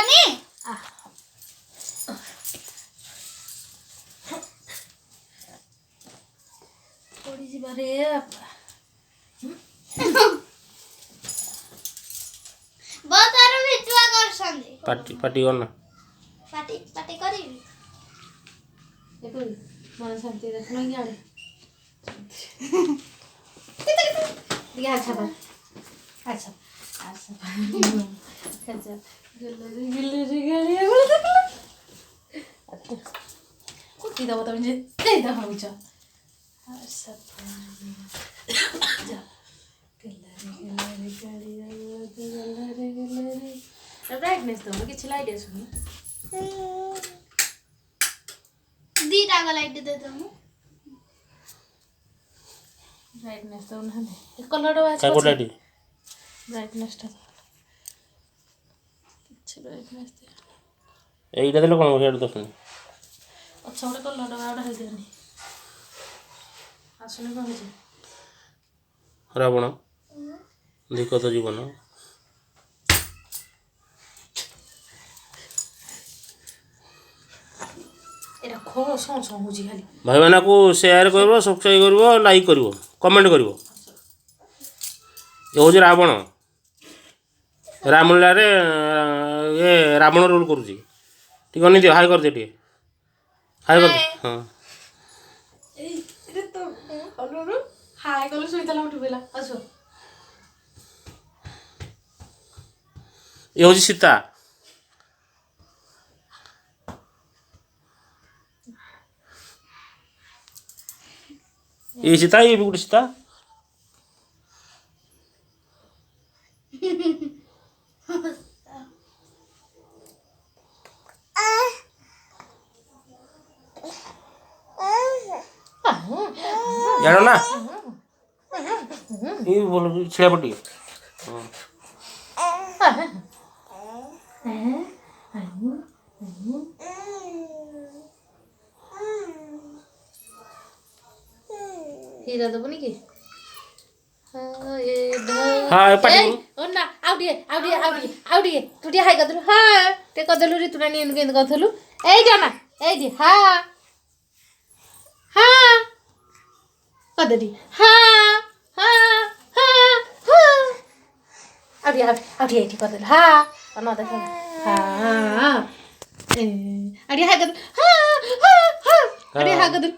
ଯିବାନି ପଡ଼ି ଯିବାରେ ବହୁତ ଥର ଭିତୁଆ କରୁଛନ୍ତି ପାଟି କରନା ପାଟି ପାଟି କରିବି ଦେଖ ମନ ଶାନ୍ତି ଦେଖୁନ କି ଆଡ଼େ ଟିକେ ଆଚ୍ଛା ଆଚ୍ଛା ଆଚ୍ଛା ଗିଲେରି ଗାଳିଆ ବଳେ ଦେଖିଲ କୁଟି ଦେବ ତମେ ଯେତେ ଭାବୁଛ ଆଚ୍ଛା ବ୍ରାଇଟନେସ୍ ଦେବ କିଛି ଲାଇଟ୍ ଆସୁନି ଦିଟା ଲାଇଟ୍ ଦେଇଦେବୁ ब्राइटनेस तो उन्होंने कलर वाच काकोडाटी ब्राइटनेस टा अच्छे ब्राइटनेस दे এইটা দিলে কোন হেড দছনি अच्छा ଗୋଟେ କଲର ଆଉଟା ହେଇଯାନି ଆସୁନି କଣ ହେଇଛି ରାବଣ ଦିକତ ଜୀବନ ଏଟା ଖୋ ସଁ ସଁ ହଉଛି ଖାଲି ଭାଇମାନଙ୍କୁ ସେୟାର କରିବ ସବସ୍କ୍ରାଇବ କରିବ ଲାଇକ୍ କରିବ କମେଣ୍ଟ କରିବ ଏ ହେଉଛି ରାବଣ ରାମଲୀଳାରେ ଏ ରାବଣ ରୋଲ୍ କରୁଛି ଟିକେ ଅନେଇ ଦିଅ ହାଇ କରିଦିଅ ଟିକେ ହାଇ କରିଦିଅ ହଁ ଏଇ ରେ ତ ଅଲୁରୁ ହାଇ କଲ ଶୋଇଥିଲା ଉଠି ପଇଲା ଆସ ଏ ହେଉଛି ସୀତା ये सीता ये भी गुड सीता यार ना ये बोलो छेड़ा पट्टी हीरा दबनी की हाँ पाटी ओ ना आउडी तू टी हाई कदलु हां ते कदलु रे तुना नीन केंद कथलु ए जाना ए दी हां हां कदली हां हां हां हां आउडी एठी कदलु हां न देख हां ए आडी हाई कदलु हां हां हां आडी हाई कदलु